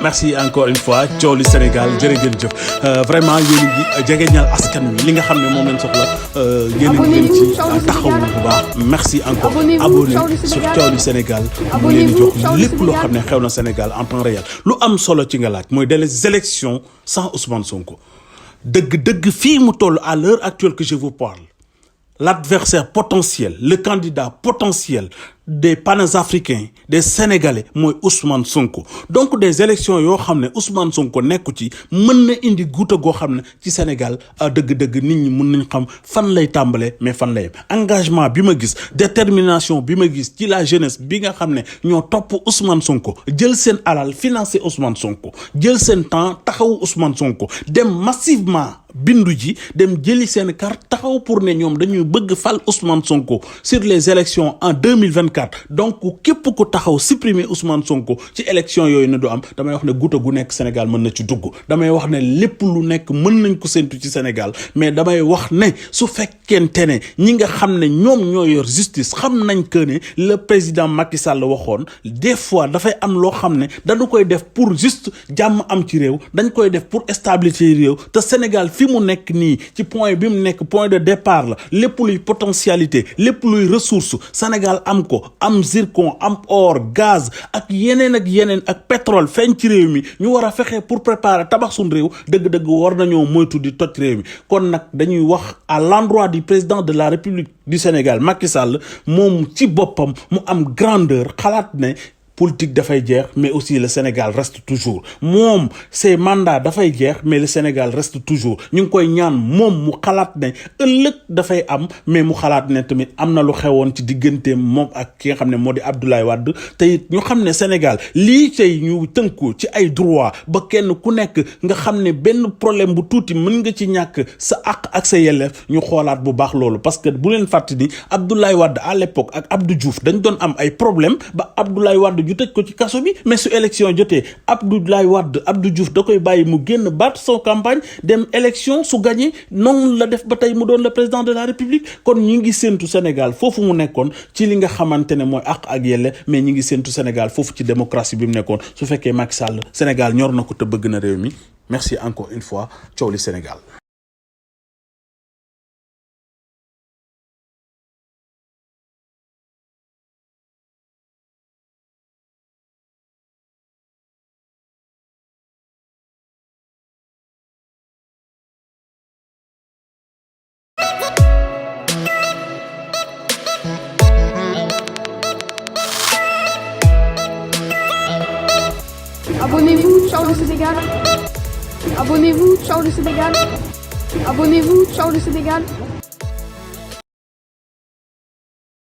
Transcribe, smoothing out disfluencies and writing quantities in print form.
merci encore une fois coow li Sénégal jërë ngeen jëf vraiment yéen a ngi jegeñal askan wi li nga xam ne moom lañ soxla yéen a ngi leen ci taxawu bu baax merci encore abonné sur coow li Sénégal mu leen di jox lépp loo xam ne xew na Sénégal en temps réel lu am solo ci nga laaj mooy des élections sans Ousmane Sonko dëgg fii mu toll à l'heure actuelle que je vous parle l'adversaire potentiel le candidat potentiel des panafricains des Sénégalais mooy Ousmane Sonko donc des élections yoo xam ne Ousmane Sonko nekku ci mën na indi guuta goo xam ne ci Sénégal dëgg nit ñi mën nañ xam fan lay tàmbalee mais fan lay engagement bi ma gis détermination bi ma gis ci la jeunesse bi nga xam ne ñoo topp Ousmane Sonko jël seen alal financer Ousmane Sonko jël seen temps taxawu Ousmane Sonko dem massivement bindu ji dem jëli seen carte taxaw pour ne ñoom dañuy bëgg fal Ousmane Sonko sur les élections en 2024 donc képp ku taxaw supprimer Ousmane Sonko ci élection yooyu ne du am damay wax ne guuta gu nekk Sénégal mën na ci dugg damay wax ne lépp lu nekk mën nañ ko séntu ci Sénégal mais damay wax ne su fekkente ne ñi nga xam ne ñoom ñoo yor justice xam nañ que ne le président Macky Sall waxoon des fois dafay am loo xam ne dañu koy def pour juste jàmm am ci réew dañ koy def pour stabilité réew te Sénégal fi mu nekk nii ci point bi mu nekk point de départ la lépp luy potentialité lépp luy ressource Sénégal am ko am zircon am or gaz ak yeneen ak pétrole feeñ ci réew mi ñu war a fexe pour préparer tabax suñu réew dëgg war nañoo moytu di toj réew mi kon nag dañuy wax à l'endroit du président de la République du Sénégal Macky Sall moom ci boppam mu am grandeur xalaat ne politique dafay jeex mais aussi le Sénégal reste toujours moom ses mandats dafay jeex mais le Sénégal reste toujours ñu ngi koy ñaan moom mu xalaat ne ëllëg dafay am mais mu xalaat ne tamit am na lu xewoon ci digganteem moom ak ki nga xam ne moo di Abdoulaye Wade te it ñu xam ne Sénégal lii tey ñu tënku ci ay droit ba kenn ku nekk nga xam ne benn problème bu tuuti mën nga ci ñàkk sa àq ak sa yelleef ñu xoolaat bu baax loolu parce que bu leen fàtte ni Abdoulaye Wade à l'époque ak Abdou Diouf dañ doon am ay problème ba Abdoulaye Wade ju tëj ko ci kaso bi mais su élection jotee Abdoulaye Wade Abdou Diouf da koy bàyyi mu génn battre son campagne dem élection su gagné noonu la def ba tey mu doon le président de la République kon ñi ngi séntu Sénégal foofu mu nekkoon ci li nga xamante ne mooy àq ak yelle mais ñi ngi séntu Sénégal foofu ci démocratie bi mu nekkoon su fekkee Macky Sall Sénégal ñor na ko te bëgg na réew mi merci encore une fois coow li Sénégal. Abonnez-vous, ciao le Sénégal. Abonnez-vous, ciao le Sénégal. Abonnez-vous, ciao le Sénégal.